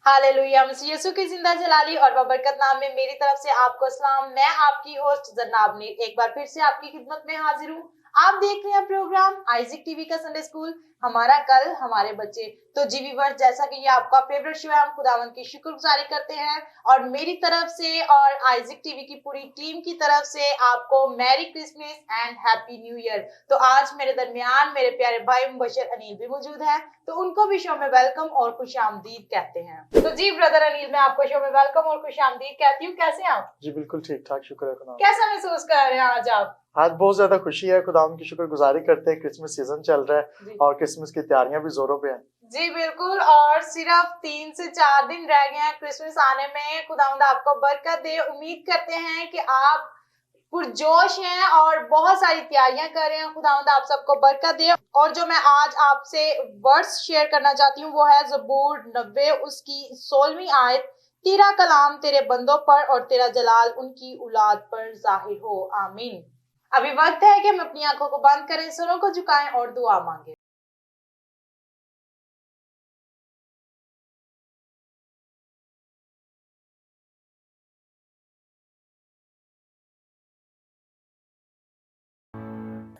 Hallelujah. मसीह यीशु की जिंदा जलाली और बबरकत नाम में मेरी तरफ से आपको सलाम। मैं आपकी होस्ट जन्नाब ने एक बार फिर से आपकी खिदमत में हाजिर हूँ। आप देख रहे हैं प्रोग्राम आइजिक टीवी का संडे स्कूल, हमारा कल हमारे बच्चे। तो जी व्यूअर्स, जैसा कि ये आपका फेवरेट शो है, हम खुदावंद की शुक्रगुजारी करते हैं और मेरी तरफ से और आइजिक टीवी की पूरी टीम की तरफ से आपको merry Christmas and happy new year. तो आज मेरे दरमियान मेरे प्यारे भाई मुबशर अनिल भी मौजूद है, तो उनको भी शो में वेलकम और खुशामदीद कहते हैं। तो जी ब्रदर अनिल, मैं आपको शो में वेलकम और खुशामदीद कहती हूँ। कैसे हैं आप? जी बिल्कुल ठीक ठाक, शुक्र है खुदा। कैसा महसूस कर रहे हैं आज आप? आज बहुत ज्यादा खुशी है, खुदा की शुक्रगुजारी करते हैं। क्रिसमस सीजन चल रहा है और क्रिसमस की तैयारियां भी जोरों पे हैं। जी बिल्कुल, और सिर्फ 3 से 4 दिन रह गए हैं क्रिसमस आने में। खुदावंद आपको बरकत दे। उम्मीद करते हैं कि आप पुरजोश हैं और बहुत सारी तैयारियां कर रहे हैं। खुदावंद आप सबको बरकत दे। और जो मैं आज आपसे वर्ड्स शेयर करना चाहती हूँ वो है ज़बूर 90 उसकी 16वीं आयत। तेरा कलाम तेरे बंदों पर और तेरा जलाल उनकी औलाद पर जाहिर हो, आमीन। अभी वक्त है कि हम अपनी आंखों को बंद करें, सुरों को झुकाएं और दुआ मांगे।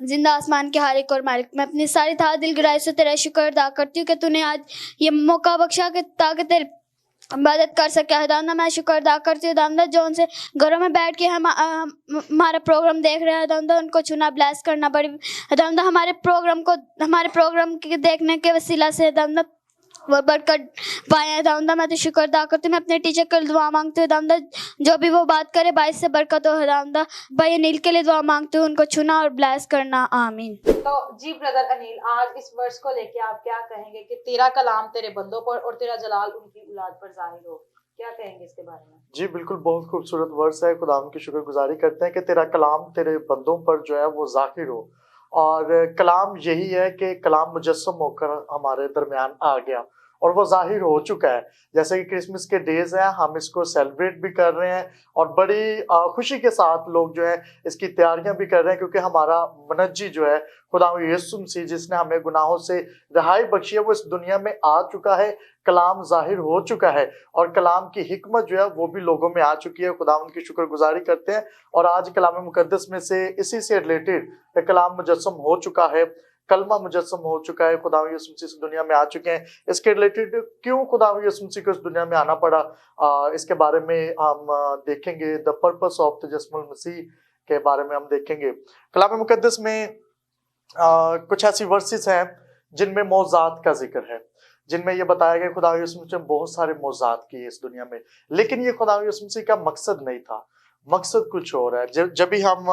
जिंदा आसमान के हालिक और मालिक, मैं अपनी सारी था दिल गहराई से तेरा शुक्र अदा करती हूँ कि तूने आज ये मौका बख्शा कि ताकि तेरी इबादत कर सके। खुदावंद मैं शुक्र अदा करती हूँ खुदावंद जो उनसे घरों में बैठ के हमारा प्रोग्राम देख रहे हैं खुदावंद, उनको चुना ब्लेस करना बड़ी खुदावंद हमारे प्रोग्राम के देखने के वसीला से खुदावंद वो बरकत पाए खुदावंद। मैं तो शुक्र अदा करती हूँ। मैं अपने टीचर के लिए दुआ मांगती हूँ खुदावंद, जो भी वो बात करे बाइस से बरकत हो खुदावंद। भाई अनिल के लिए दुआ मांगती हूँ, उनको चुना और ब्लेस करना, आमीन। तो जी ब्रदर अनिल, आज इस वर्ष को लेके आप क्या कहेंगे कि तेरा कलाम तेरे बंदों पर और तेरा जलाल उनकी औलाद पर जाहिर हो? क्या कहेंगे इसके बारे में? जी बिल्कुल, बहुत खूबसूरत वर्स है। खुदा की शुक्रगुजारी करते हैं कि तेरा कलाम तेरे बंदों पर जो है वो जाहिर हो। और कलाम यही है कि कलाम मुजस्सम होकर हमारे दरमियान आ गया और वो जाहिर हो चुका है। जैसे कि क्रिसमस के डेज हैं, हम इसको सेलिब्रेट भी कर रहे हैं और बड़ी खुशी के साथ लोग जो है इसकी तैयारियां भी कर रहे हैं, क्योंकि हमारा मनज्जी जो है खुदा यीशु मसीह, जिसने हमें गुनाहों से रिहाई बख्शी है, वो इस दुनिया में आ चुका है। कलाम जाहिर हो चुका है और कलाम की हिकमत जो है वो भी लोगों में आ चुकी है। खुदा उनकी शुक्रगुजारी करते हैं। और आज कलाम मुकद्दस में से इसी से रिलेटेड कलाम मुजस्सम हो चुका है, कलमा मुजस्सम हो चुका है। खुदा यीशु मसीह इस दुनिया में आ चुके हैं। इसके रिलेटेड क्यों खुदा यीशु मसीह को इस दुनिया में आना पड़ा, इसके बारे में हम देखेंगे। द पर्पस ऑफ तजस्मुल मसीह के बारे में हम देखेंगे। कलाम मुकद्दस में कुछ ऐसी वर्सेस हैं जिनमें मौजात का जिक्र है, जिनमें ये बताया गया खुदा यीशु मसीह ने बहुत सारे मौजात किए इस दुनिया में, लेकिन ये खुदा यीशु मसीह का मकसद नहीं था। मकसद कुछ और है। जब भी हम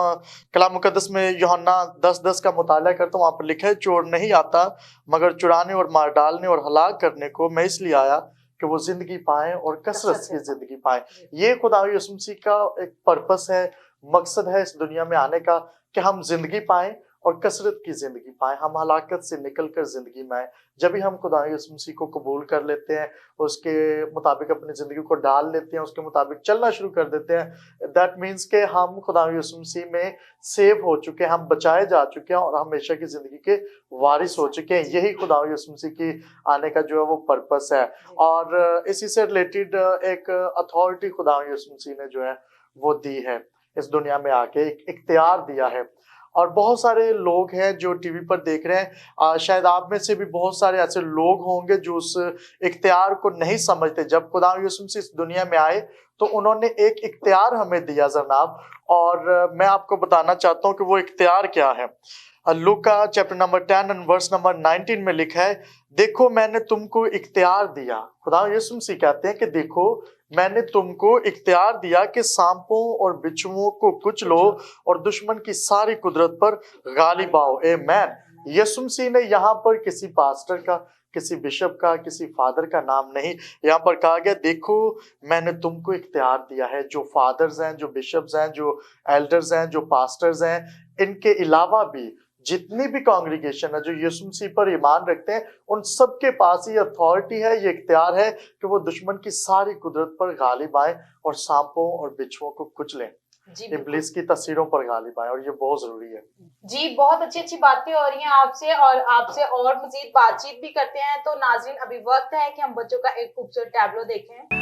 कलाम मुकद्दस में यूहन्ना 10:10 का मुताला करते हैं, वहां पर लिखा है, चोर नहीं आता मगर चुराने और मार डालने और हलाक करने को, मैं इसलिए आया कि वो जिंदगी पाए और कसरत की जिंदगी पाए। ये खुदा यीशु मसीह का एक पर्पस है, मकसद है इस दुनिया में आने का, कि हम जिंदगी पाएं और कसरत की जिंदगी पाएं, हम हलाकत से निकलकर जिंदगी में आए। जब भी हम खुदा यीशु मसीह को कबूल कर लेते हैं, उसके मुताबिक अपनी जिंदगी को डाल लेते हैं, उसके मुताबिक चलना शुरू कर देते हैं, दैट मीन्स के हम खुदा यीशु मसीह में सेव हो चुके हैं, हम बचाए जा चुके हैं और हमेशा की जिंदगी के वारिस हो चुके हैं। यही खुदा यीशु मसीह की आने का जो है वो पर्पस है। और इसी से रिलेटेड एक अथॉरिटी खुदा यीशु मसीह ने जो है वो दी है, इस दुनिया में आके एक इख्तियार दिया है। और बहुत सारे लोग हैं जो टीवी पर देख रहे हैं, शायद आप में से भी बहुत सारे ऐसे लोग होंगे जो उस इख्तियार को नहीं समझते। जब खुदा यीशु मसीह इस दुनिया में आए तो उन्होंने एक इख्तियार हमें दिया जनाब, और मैं आपको बताना चाहता हूँ कि वो इख्तियार क्या है। लूका chapter number 10 and verse number 19 में लिखा है, देखो मैंने तुमको इख्तियार दिया। खुदा यीशु मसीह कहते हैं कि देखो मैंने तुमको इख्तियार दिया कि सांपों और बिच्छुओं को कुचलो और दुश्मन की सारी कुदरत पर गालिब आओ। आमीन। यीशु मसीह ने यहाँ पर किसी पास्टर का, किसी बिशप का, किसी फादर का नाम नहीं, यहाँ पर कहा गया देखो मैंने तुमको इख्तियार दिया है। जो फादर्स हैं, जो बिशप्स हैं, जो एल्डर्स हैं, जो पास्टर्स हैं, इनके अलावा भी जितनी भी कांग्रीगेशन है जो यीशु मसीह पर ईमान रखते हैं, उन सब के पास ये अथॉरिटी है, ये इख्तियार है कि वो दुश्मन की सारी कुदरत पर गालिब आए और सांपों और बिच्छुओं को कुचलें। जी इब्लीस की तस्वीरों पर गालिब आए, और ये बहुत जरूरी है। जी, बहुत अच्छी अच्छी बातें हो रही हैं आपसे, और आपसे और मजीद बातचीत भी करते हैं। तो नाज़रीन, अभी वक्त है कि हम बच्चों का एक खूबसूरत टैबलो देखें।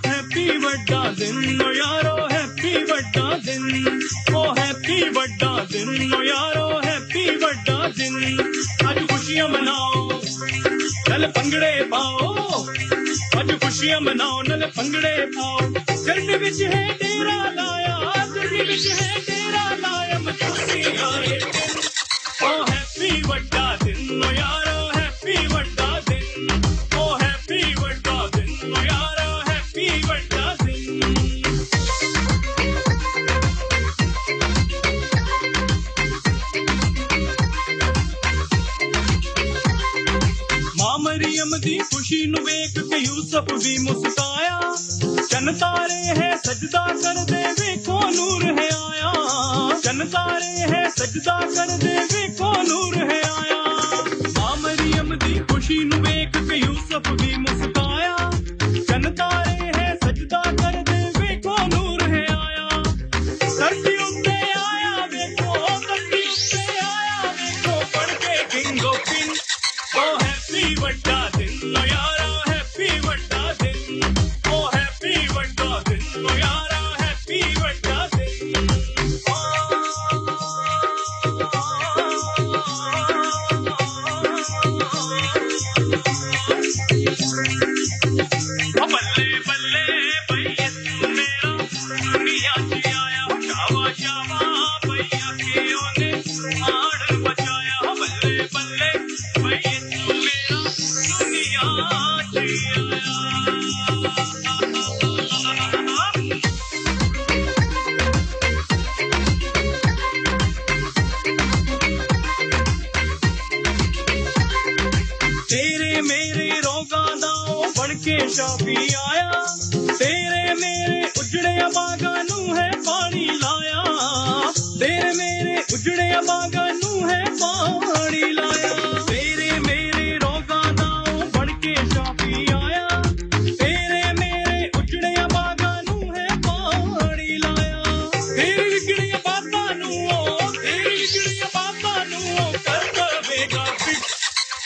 हैप्पी बड्डा दिन ओ यारो, हैप्पी बड्डा दिन, ओ हैप्पी बड्डा दिन ओ यारो, हैप्पी बड्डा दिन। आज खुशियां मनाओ, नल भंगड़े पाओ, आज खुशियां मनाओ, नल भंगड़े पाओ। चरनी विच है डेरा लाया, चरनी विच है डेरा लाया, मचूसी आए दिन, ओ हैप्पी बड्डा दिन ओ यारो, हैप्पी बड्डा दिन, ओ हैप्पी बड्डा दिन ओ यारो, हैप्पी बड्डा दिन। मां मरियम दी खुशी नु वेख के यूसुफ भी मुस्काया, चन तारे है सजदा कर दे वेखो नूर है आया, चन तारे है सजदा कर दे वेखो नूर है आया। मां मरियम दी खुशी नु वेख के यूसुफ भी मुस्काया, चन तारे है सजदा कर दे वेखो नूर है आया। धरती उत्ते आया वेखो, धरती उत्ते आया वेखो, पढ़ के गिंगो पिन, ओ हैप्पी बड्डा दिन ओ यारा, हैप्पी बड्डा दिन, ओ हैप्पी बड्डा दिन ओ यारा, हैप्पी बड्डा दिन। ओ बल्ले बल्ले भैया तू मेरा दुनिया च आया, शावा शावा भैया के ओने आड़ बचाया। ओ बल्ले बल्ले भैया तू मेरा दुनिया च आया। तेरे मेरे रोगा दा बन के शाफी आया, तेरे मेरे उजड़े बागा नू है पानी लाया, तेरे मेरे उजड़े बागा नू है पानी लाया। तेरे मेरे रोगा दा बन के शाफी आया, तेरे मेरे उजड़े बागा नू है पानी लाया। तेरी बिगड़ी बातां नू, तेरी बिगड़ी बातां नू कर देगा फिट,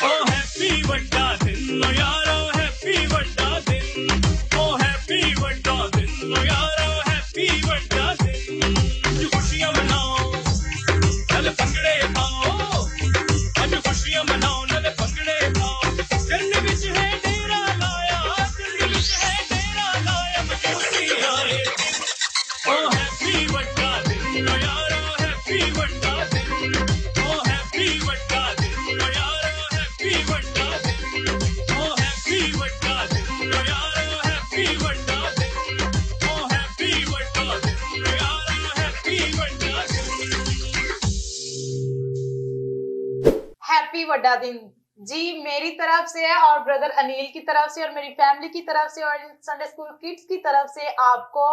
ओ हैप्पी बड्डा दिन ओ यारो, हैप्पी बड्डा दिन, ओ हैप्पी बड्डा दिन ओ यारो, हैप्पी बड्डा दिन। आज खुशियां मनाओ, नल भंगड़े पाओ, आज खुशियां मनाओ, नल भंगड़े पाओ। चरनी विच है डेरा लाया, चरनी विच है डेरा लाया, मचूसी आए दिन, ओ हैप्पी बड्डा दिन ओ यारो, हैप्पी बड्डा दिन, ओ हैप्पी बड्डा दिन ओ यारो, हैप्पी बड्डा दिन, ओ हैप्पी बड्डा दिन ओ यारो, हैप्पी बड्डा दिन, ओ हैप्पी बड्डा दिन ओ यारो, हैप्पी बड्डा दिन। हैप्पी बड्डा दिन जी, मेरी तरफ से और ब्रदर अनिल की तरफ से और मेरी फैमिली की तरफ से और संडे स्कूल किड्स की तरफ से आपको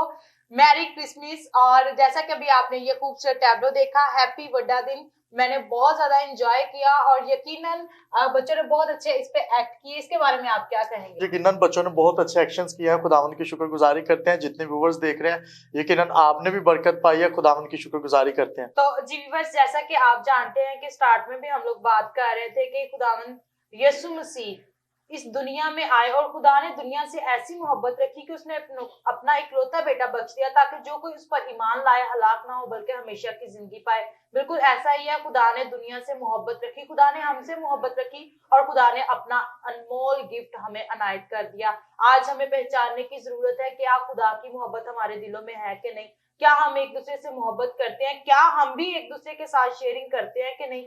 मैरी क्रिसमस। और जैसा कि अभी आपने ये खूबसूरत टैबलो देखा, हैप्पी बड्डा दिन, मैंने बहुत ज्यादा एंजॉय किया और यकीनन बच्चों ने बहुत अच्छे इस पे एक्ट किए। इसके बारे में आप क्या कहेंगे? यकीनन बच्चों ने बहुत अच्छे एक्शंस किए हैं, खुदावंद की शुक्रगुजारी करते हैं। जितने व्यूवर्स देख रहे हैं यकीनन आपने भी बरकत पाई है, खुदावंद की शुक्रगुजारी करते हैं। तो जी व्यूअर्स, जैसा कि आप जानते हैं कि स्टार्ट में भी हम लोग बात कर रहे थे कि खुदावंद यीशु मसीह इस दुनिया में आए और खुदा ने दुनिया से ऐसी मोहब्बत रखी कि उसने अपना इकलौता बेटा बख्श दिया ताकि जो कोई उस पर ईमान लाए हलाक ना हो बल्कि हमेशा की जिंदगी पाए। बिल्कुल ऐसा ही है, खुदा ने दुनिया से मोहब्बत रखी, खुदा ने हमसे मोहब्बत रखी और खुदा ने अपना अनमोल गिफ्ट हमें अनायत कर दिया। आज हमें पहचानने की जरूरत है क्या खुदा की मोहब्बत हमारे दिलों में है कि नहीं, क्या हम एक दूसरे से मोहब्बत करते हैं, क्या हम भी एक दूसरे के साथ शेयरिंग करते हैं कि नहीं,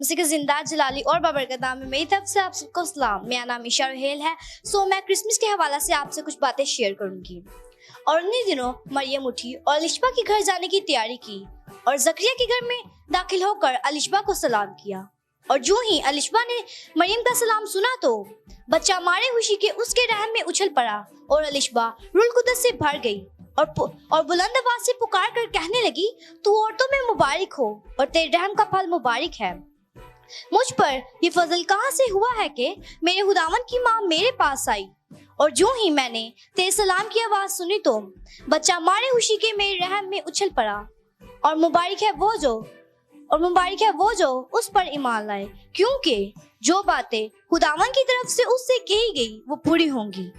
मुझसे जिंदा जलाली और बाबरकत नाम में मेरी तरफ से आप सबको सलाम। मेरा नाम ईशा रोहेल है। सो मैं क्रिसमस के हवाले से आपसे कुछ बातें शेयर करूंगी। और उन्हीं दिनों मरियम उठी और अलिशबा के घर जाने की तैयारी की और जकरिया के घर में दाखिल होकर अलिशबा को सलाम किया। और जो ही अलिशबा ने मरियम का सलाम सुना तो बच्चा मारे खुशी के उसके रहम में उछल पड़ा और अलिशबा रूह कुद्दस से भर गई और बुलंद आवाज से पुकार कर कहने लगी, तू औरतों में मुबारक हो और तेरे रहम का फल मुबारक है। मुझ पर ये फजल कहाँ से हुआ है कि मेरे खुदावन की माँ मेरे पास आई और जो ही मैंने तेरे सलाम की आवाज सुनी तो बच्चा मारे खुशी के मेरे रहम में उछल पड़ा और मुबारक है वो जो उस पर ईमान लाए, क्योंकि जो बातें खुदावन की तरफ से उससे कही गई वो पूरी होंगी।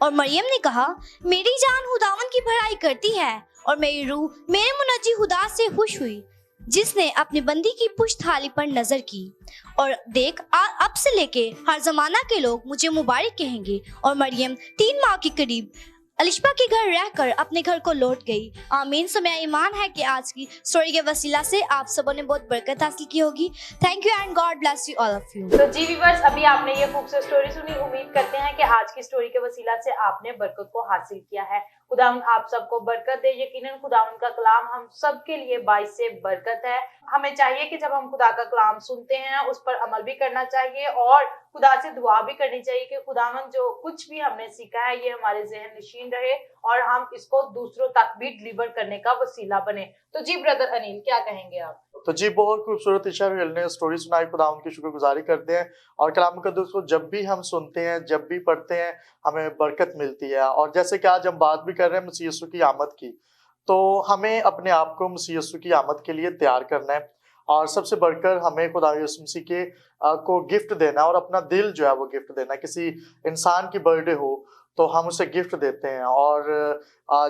और मरियम ने कहा, मेरी जान खुदावन की भलाई करती है और मेरी रूह मेरे मुनज्जी खुदा से खुश हुई, जिसने अपनी बंदी की पुश्तहाली पर नजर की। और देख, अब से लेके हर जमाना के लोग मुझे मुबारक कहेंगे। और मरियम 3 माह के करीब अलिशबा के घर रहकर अपने घर को लौट गई। आमीन। सो मेरा ईमान है कि आज की स्टोरी के वसीला से आप सबों ने बहुत बरकत हासिल की होगी। Thank you and God bless you all of you. तो जी व्यूअर्स, अभी आपने ये खूबसूरत स्टोरी सुनी। उम्मीद करते हैं कि आज की स्टोरी के वसीला से आपने बरकत को हासिल किया है। खुदावंद आप सबको बरकत दे। यकीनन खुदावंद का कलाम हम सब के लिए बाइस से बरकत है। हमें चाहिए कि जब हम खुदा का कलाम सुनते हैं उस पर अमल भी करना चाहिए और खुदा से दुआ भी करनी चाहिए कि खुदावंद जो कुछ भी हमने सीखा है ये हमारे ज़हन नशीन रहे और हम इसको दूसरों तक भी डिलीवर करने का वसीला बने। तो जी ब्रदर अनिल, क्या कहेंगे आप? तो जी, बहुत खूबसूरत ईशा रोहेल ने स्टोरी सुनाई। खुदा उनकी शुक्रगुजारी करते हैं और कलाम मुकद्दस को जब भी हम सुनते हैं, जब भी पढ़ते हैं, हमें बरकत मिलती है। और जैसे कि आज हम बात भी कर रहे हैं मसीह यीशु की आमद की, तो हमें अपने आप को मसीह यीशु की आमद के लिए तैयार करना है और सबसे बढ़कर हमें खुदा यीशु मसीह के को गिफ्ट देना है और अपना दिल जो है वो गिफ्ट देना है। किसी इंसान की बर्थडे हो तो हम उसे गिफ्ट देते हैं। और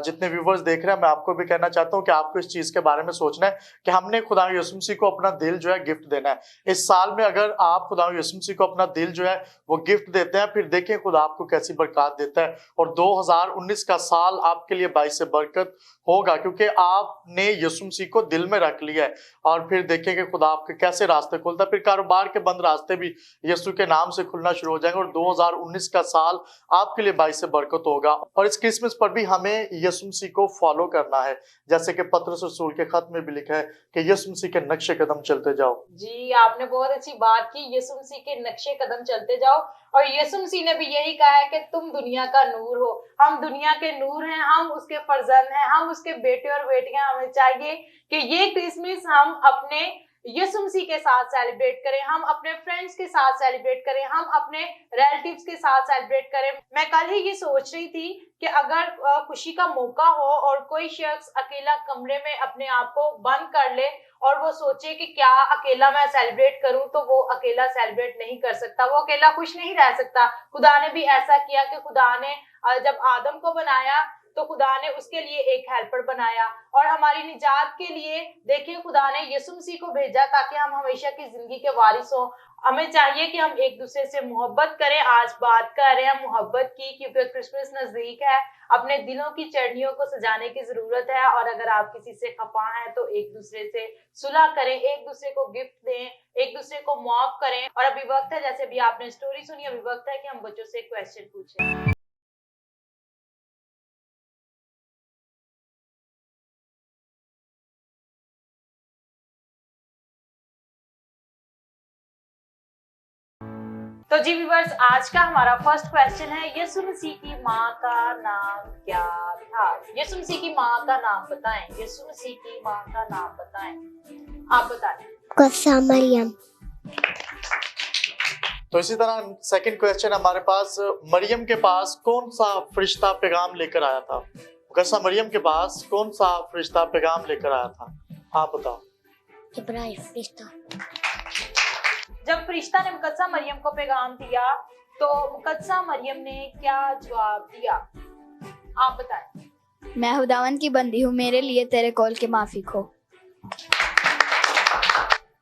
जितने व्यूवर्स देख रहे हैं, मैं आपको भी कहना चाहता हूँ कि आपको इस चीज़ के बारे में सोचना है कि हमने खुदा यीशु मसीह को अपना दिल जो है गिफ्ट देना है। इस साल में अगर आप खुदा यीशु मसीह को अपना दिल जो है वो गिफ्ट देते हैं, फिर देखें खुदा आपको कैसी बरकत देता है। और 2019 का साल आपके लिए बाइस से बरकत होगा, क्योंकि आपने यीशु मसीह को दिल में रख लिया है। और फिर देखें कि खुदा आपके कैसे रास्ते खोलता है। फिर कारोबार के बंद रास्ते भी यीशु के नाम से खुलना शुरू हो जाएंगे और 2019 का साल आपके लिए बाइस से बरकत होगा। और इस क्रिसमस पर भी हमें यीशु मसीह को फॉलो करना है, जैसे कि पतरस रसूल के खत में भी लिखा है कि यीशु मसीह के नक्शे कदम चलते जाओ। जी, आपने बहुत अच्छी बात की। यीशु मसीह के नक्शे कदम चलते जाओ। और यीशु मसीह ने भी यही कहा है कि तुम दुनिया का नूर हो। हम दुनिया के नूर हैं, हम उसके फर्जंद हैं, हम उसके बेटे और बेटियां। हमें चाहिए कि ये क्रिसमस हम अपने यीशु मसीह के साथ सेलिब्रेट करें, हम अपने फ्रेंड्स के साथ सेलिब्रेट करें, हम अपने रिलेटिव्स के साथ सेलिब्रेट करें। मैं कल ही ये सोच रही थी कि अगर खुशी का मौका हो और कोई शख्स अकेला कमरे में अपने आप को बंद कर ले और वो सोचे कि क्या अकेला मैं सेलिब्रेट करूं, तो वो अकेला सेलिब्रेट नहीं कर सकता, वो अकेला खुश नहीं रह सकता। खुदा ने भी ऐसा किया कि खुदा ने जब आदम को बनाया तो खुदा ने उसके लिए एक हेल्पर बनाया और हमारी निजात के लिए देखिए खुदा ने यीशु मसीह को भेजा ताकि हम हमेशा की जिंदगी के वारिस हों। हमें चाहिए कि हम एक दूसरे से मोहब्बत करें। आज बात कर रहे हैं मोहब्बत की, क्योंकि क्रिसमस नजदीक है। अपने दिलों की चढ़नियों को सजाने की जरूरत है और अगर आप किसी से खफा हैं तो एक दूसरे से सुलह करें, एक दूसरे को गिफ्ट दें, एक दूसरे को माफ करें। और अभी वक्त है, जैसे भी आपने स्टोरी सुनी, अभी वक्त है कि हम बच्चों से क्वेश्चन पूछें। तो जी व्यूअर्स, आज का हमारा फर्स्ट क्वेश्चन है, यीशु मसीह की माँ का नाम क्या था? यीशु मसीह की माँ का नाम बताएं। यीशु मसीह की माँ का नाम बताएं। आप बताएं। मुकद्दसा मरियम। तो इसी तरह सेकंड क्वेश्चन हमारे पास, मरियम के पास कौन सा फरिश्ता पैगाम लेकर आया था? मुकद्दसा मरियम के पास कौन सा फरिश्ता पैगाम लेकर आया था? आप बताओ। जिब्राइल फरिश्ता। जब फरिश्ता ने मुकद्दसा मरियम को पैगाम दिया तो मुकद्दसा मरियम ने क्या जवाब दिया? आप बताएं। मैं खुदावन की बंदी हूँ, मेरे लिए तेरे कॉल के माफिक हो।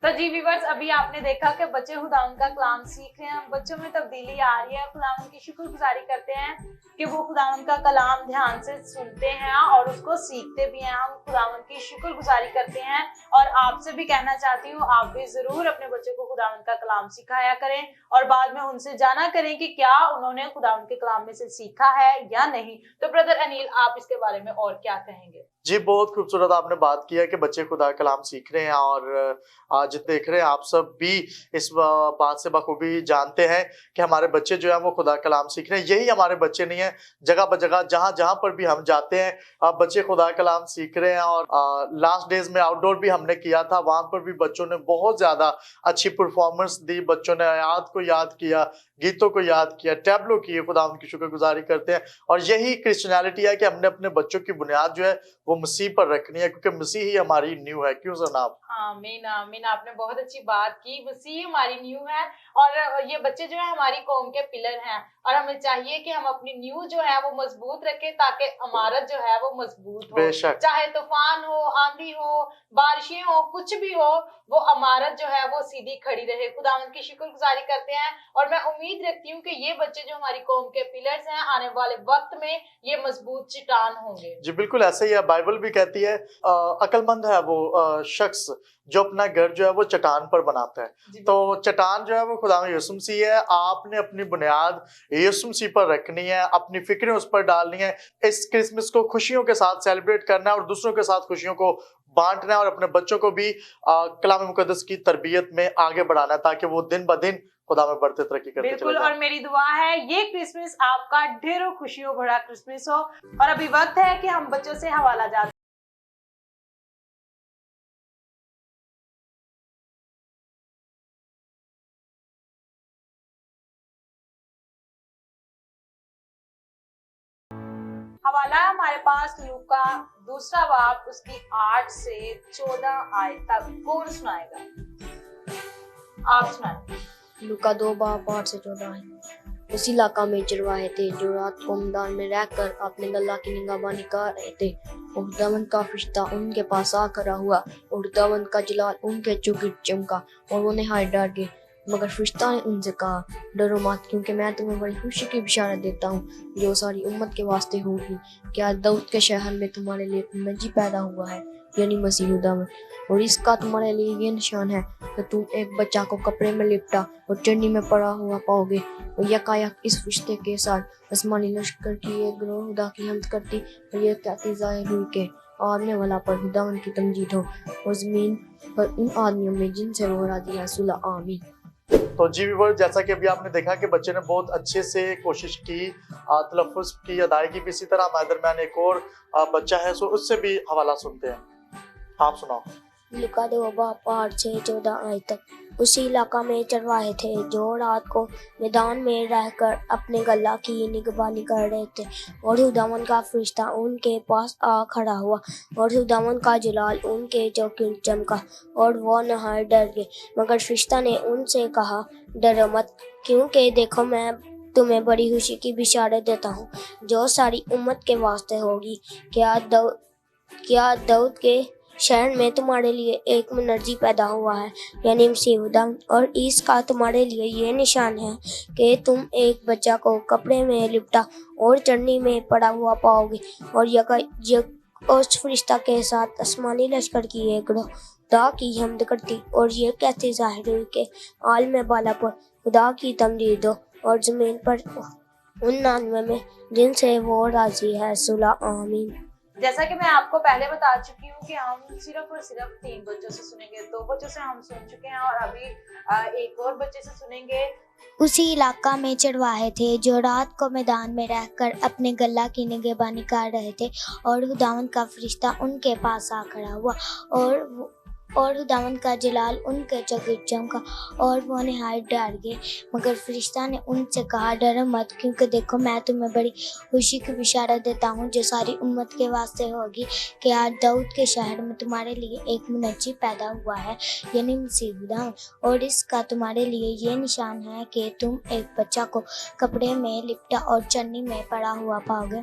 तो जी व्यूअर्स, अभी आपने देखा कि बच्चे खुदावन का कलाम सीख रहे हैं, बच्चों में तब्दीली आ रही है। खुदावन की शुक्रगुजारी करते हैं कि वो खुदावंद का कलाम ध्यान से सुनते हैं और उसको सीखते भी हैं। हम खुदावंद की शुक्रगुजारी करते हैं और आपसे भी कहना चाहती हूँ, आप भी जरूर अपने बच्चों को खुदावंद का कलाम सिखाया करें और बाद में उनसे जाना करें कि क्या उन्होंने खुदावंद के कलाम में से सीखा है या नहीं। तो ब्रदर अनिल, आप इसके बारे में और क्या कहेंगे? जी, बहुत खूबसूरत आपने बात की है कि बच्चे खुदा कलाम सीख रहे हैं और आज देख रहे हैं आप सब भी इस बात से बखूबी जानते हैं कि हमारे बच्चे जो है वो खुदा कलाम सीख रहे हैं। यही हमारे बच्चे नहीं है, जगह बजगह जहाँ जहाँ पर भी हम जाते हैं बच्चे खुदा कलाम सीख रहे हैं। और लास्ट डेज में आउटडोर भी हमने किया था, वहाँ पर भी बच्चों ने बहुत ज़्यादा अच्छी परफॉर्मेंस दी। बच्चों ने आयात को याद किया, गीतों को याद किया, टैबलो किए, खुदा उनकी शुक्रगुजारी करते हैं। और यही क्रिश्चियनिटी है कि हमने अपने बच्चों की बुनियाद जो है वो मसीह पर रखनी है, क्योंकि मसीह ही हमारी न्यू है। क्यों जनाब? आमीन आमीन, आपने बहुत अच्छी बात की। मसीह हमारी न्यू है और ये बच्चे जो है हमारी कौम के पिलर हैं और हमें चाहिए कि हम अपनी न्यू जो है वो मजबूत रखें ताकि इमारत जो है वो मजबूत हो। बेशक। चाहे तूफान हो, आंधी हो, बारिशें हो, कुछ भी हो, वो इमारत जो है वो सीधी खड़ी रहे। खुदावंद की शुक्रगुजारी करते हैं और मैं उम्मीद रखती हूँ कि ये बच्चे जो हमारी कौम के पिलर्स हैं, आने वाले वक्त में ये मजबूत चट्टान होंगे। जी बिल्कुल ऐसा ही है। बाइबल भी कहती है अक्लमंद है वो शख्स जो अपना घर जो है वो चट्टान पर बनाता है। तो चट्टान जो है वो खुदा यीशु मसीह है। आपने अपनी बुनियाद यीशु मसीह पर रखनी है, अपनी फिक्रें उस पर डालनी है। इस क्रिसमस को खुशियों के साथ सेलिब्रेट करना है और दूसरों के साथ खुशियों को बांटना है और अपने बच्चों को भी कलाम मुकद्दस की तरबियत में आगे बढ़ाना है ताकि वो दिन ब दिन खुदा में बढ़ते तरक्की करते बिल्कुल। और मेरी दुआ है ये क्रिसमस आपका ढेरों खुशियों भरा क्रिसमस हो। और अभी वक्त है कि हम बच्चों से हवाला जाते हवाला है हमारे पास लूका 2 बाब उसकी 8 से 14 आयत तक। कौन सुनाएगा? आप सुनाएं। लूका 2 बाब 8 से 14 आयत। उसी इलाका में चरवाहे थे जो रात को मैदान में रहकर अपने गल्ला की निगहबानी कर रहे थे। और खुदावंद का फरिश्ता उनके पास आ खड़ा हुआ और खुदावंद का जलाल उनके चौगिर्द चमका और वो नहायत डर गए। मगर फरिश्ता ने उनसे कहा, डरो मत, क्योंकि मैं तुम्हें बड़ी खुशी की बिशारत देता हूँ जो सारी उम्मत के वास्ते होगी। क्या दाऊद के शहर में तुम्हारे लिए नजी पैदा हुआ है, यानी मसीह खुदावंद। और इसका तुम्हारे लिए ये निशान है कि तुम एक बच्चा को कपड़े में लिपटा और चन्नी में पड़ा हुआ पाओगे। और यकायक इस फरिश्ते के साथ आसमानी लश्कर की एक गिरोह खुदा की हम्द करती और ये कहती जाहिर हुई कि आने वाला पर खुदावंद की तमजीद हो और जमीन पर उन आदमियों में जिनसे वो राजी है सुलह। आमीन। तो जी व्यूअर्स, जैसा कि अभी आपने देखा कि बच्चे ने बहुत अच्छे से कोशिश की, तलफ़्फ़ुज़ की अदायगी भी। इसी तरह हमारे दरमियान एक और बच्चा है, सो उससे भी हवाला सुनते हैं। आप सुनाओ। लूका 2 बाब 8 से 14 आयत तक। उसी इलाका में चरवाहे थे जो रात को मैदान में रहकर अपने गल्ला की निगहबानी कर रहे थे। और खुदावंद का फरिश्ता उनके पास आ खड़ा हुआ और खुदावंद का जलाल उनके चौगिर्द चमका और वो नहायत डर गए। मगर फरिश्ता ने उनसे कहा, डरो मत, क्योंकि देखो मैं तुम्हें बड़ी खुशी की बिशारत देता हूँ जो सारी उम्मत के वास्ते होगी। क्या दाऊद के शहर में तुम्हारे लिए एक मुनज्जी पैदा हुआ है, यानी मसीह खुदा। और इसका तुम्हारे लिए ये निशान है कि तुम एक बच्चा को कपड़े में लिपटा और चन्नी में पड़ा हुआ पाओगे। और उस फरिश्ता के साथ आसमानी लश्कर की एक गिरोह खुदा की हम्द करती और ये कहती जाहिर हुई कि आलम बाला पर खुदा की तमजीद हो और जमीन पर उन आदमियों में जिनसे वो राजी है सुलह। आमीन। जैसा कि मैं आपको पहले बता चुकी हूँ कि हम सिर्फ और सिर्फ 3 बच्चों से सुनेंगे। 2 बच्चों से हम सुन चुके हैं और अभी एक और बच्चे से सुनेंगे। उसी इलाका में चरवाहे थे जो रात को मैदान में रहकर अपने गल्ला की निगहबानी कर रहे थे। और खुदावंद का फरिश्ता उनके पास आ खड़ा हुआ और खुदावंद का जलाल उनके चौगिर्द चमका और वो नहायत डर गए। मगर फरिश्ता ने उनसे कहा, डरो मत, क्योंकि देखो मैं तुम्हें बड़ी खुशी की बिशारत देता हूँ जो सारी उम्मत के वास्ते होगी। कि आज दाऊद के शहर में तुम्हारे लिए एक मुनज्जी पैदा हुआ है, यानी मसीह खुदा। और इसका तुम्हारे लिए ये निशान है कि तुम एक बच्चा को कपड़े में लिपटा और चन्नी में पड़ा हुआ पाओगे।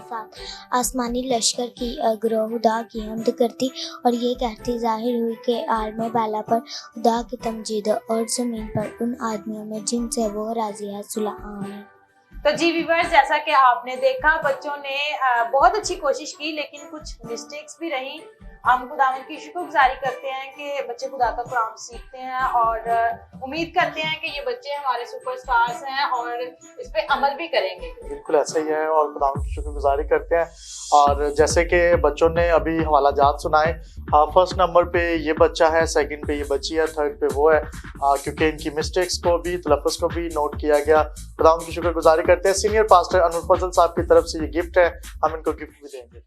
साथ आसमानी लश्कर की ग्रोह खुदा की हम्द करती और ये कहती ज़ाहिर हुई कि आलम बाला पर खुदा की तमजीद और ज़मीन पर उन आदमियों में जिनसे वो राज़ी है सुलह आमीन। तो जी व्यूअर्स, जैसा कि आपने देखा बच्चों ने बहुत अच्छी कोशिश की, लेकिन कुछ मिस्टेक्स भी रही। हम खुदावंद की शुक्रगुजारी करते हैं कि बच्चे खुदा का कलाम सीखते हैं और उम्मीद करते हैं कि ये बच्चे हमारे सुपरस्टार्स हैं और इस पे अमल भी करेंगे। बिल्कुल ऐसा ही है और खुदावंद की शुक्रगुजारी करते हैं। और जैसे कि बच्चों ने अभी हवाला जात सुनाए, फर्स्ट नंबर पे ये बच्चा है, सेकंड पे ये बच्ची है, थर्ड पे वो है, क्योंकि इनकी मिस्टेक्स को भी तलफ़्फ़ुज़ को भी नोट किया गया। खुदावंद की शुक्रगुजारी करते हैं। सीनियर पास्टर अनवर फजल साहब की तरफ से ये गिफ्ट है, हम इनको गिफ्ट भी देंगे।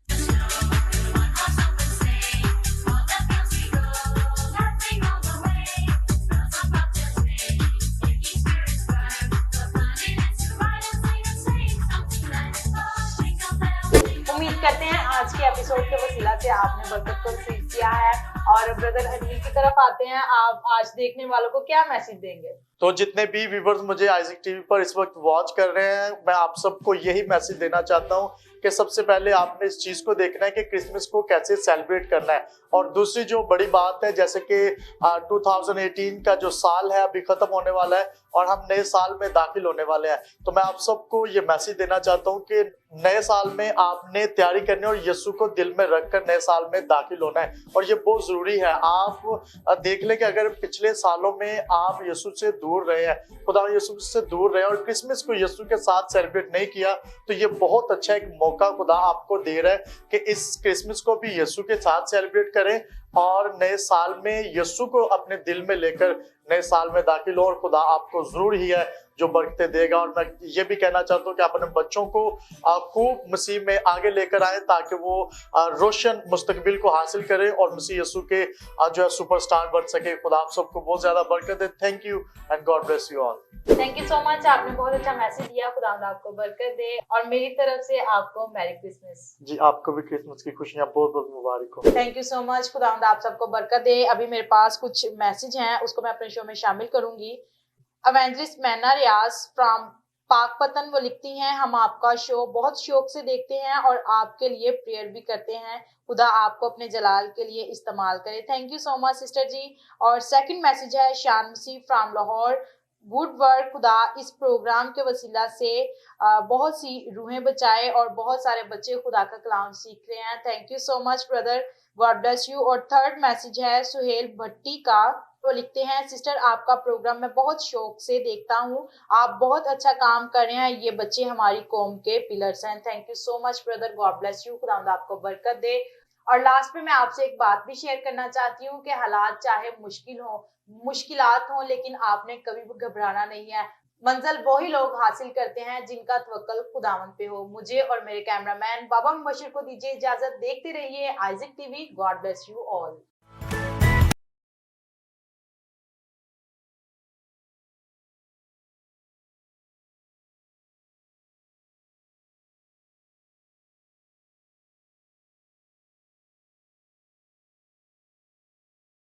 उम्मीद करते हैं आज के एपिसोड के वसीला से आपने बरकत को रिसीव किया है। और ब्रदर अनिल की तरफ आते हैं, आप आज देखने वालों को क्या मैसेज देंगे? तो जितने भी व्यूवर्स मुझे आइज़िक टीवी पर इस वक्त वॉच कर रहे हैं, मैं आप सबको यही मैसेज देना चाहता हूँ कि सबसे पहले आपने इस चीज़ को देखना है कि क्रिसमस को कैसे सेलिब्रेट करना है। और दूसरी जो बड़ी बात है, जैसे कि 2018 का जो साल है अभी ख़त्म होने वाला है और हम नए साल में दाखिल होने वाले हैं, तो मैं आप सबको ये मैसेज देना चाहता हूँ कि नए साल में आपने तैयारी करनी है और यीशु को दिल में रखकर नए साल में दाखिल होना है। और ये बहुत ज़रूरी है। आप देख लें कि अगर पिछले सालों में आप यीशु से दूर रहे हैं, खुदा यीशु से दूर रहे और क्रिसमस को यीशु के साथ सेलिब्रेट नहीं किया, तो ये बहुत अच्छा एक मौका खुदा आपको दे रहा है कि इस क्रिसमस को भी यीशु के साथ सेलिब्रेट करें और नए साल में यीशु को अपने दिल में लेकर नए साल में दाखिल हो। और खुदा आपको जरूर ही है जो बरकतें देगा। और मैं ये भी कहना चाहता हूँ कि अपने बच्चों को खूब मसीह में आगे लेकर आए ताकि वो रोशन मुस्तकबिल को हासिल करें और मसीह यीशु के जो है सुपरस्टार बन सके। खुदा आप सबको बहुत ज्यादा बरकत दे। Thank you and God bless you all. Thank you so much, आपने बहुत अच्छा मैसेज दिया। खुदा आपको बरकत दे और मेरी तरफ से आपको मैरी क्रिसमस। जी, आपको भी क्रिसमस की खुशियां बहुत बहुत मुबारक हो। थैंक यू सो मच, खुदा आप सबको बरकत दे। अभी मेरे पास कुछ मैसेज हैं, उसको मैं अपने शो में शामिल करूंगी। एवेंजलिस्ट मैना रियाज फ्रॉम पाकपतन वो लिखती हैं, हम आपका शो बहुत शौक से देखते हैं और आपके लिए प्रेयर भी करते हैं। खुदा आपको अपने जलाल के लिए इस्तेमाल करे। Thank you so much sister ji. और सेकंड मैसेज है Shan Masih from Lahore, good work, खुदा इस प्रोग्राम के वसीला से बहुत सी रूहें बचाए और बहुत सारे बच्चे खुदा का कलाम सीख रहे हैं। Thank you so much brother, God bless you. और थर्ड मैसेज है सुहेल भट्टी का, वो लिखते हैं सिस्टर आपका प्रोग्राम मैं बहुत शौक से देखता हूँ, आप बहुत अच्छा काम कर रहे हैं, ये बच्चे हमारी कौम के पिलर्स हैं। Thank you so much brother, God bless you, खुदा आपको बरकत दे। और लास्ट में मैं आपसे एक बात भी शेयर करना चाहती हूँ कि हालात चाहे मुश्किलात हों, लेकिन आपने कभी भी घबराना नहीं है। मंजिल वही लोग हासिल करते हैं जिनका तवक्कुल खुदावंद पे हो। मुझे और मेरे कैमरामैन बाबा मुबशिर को दीजिए इजाजत। देखते रहिए Isaac TV. God bless you all.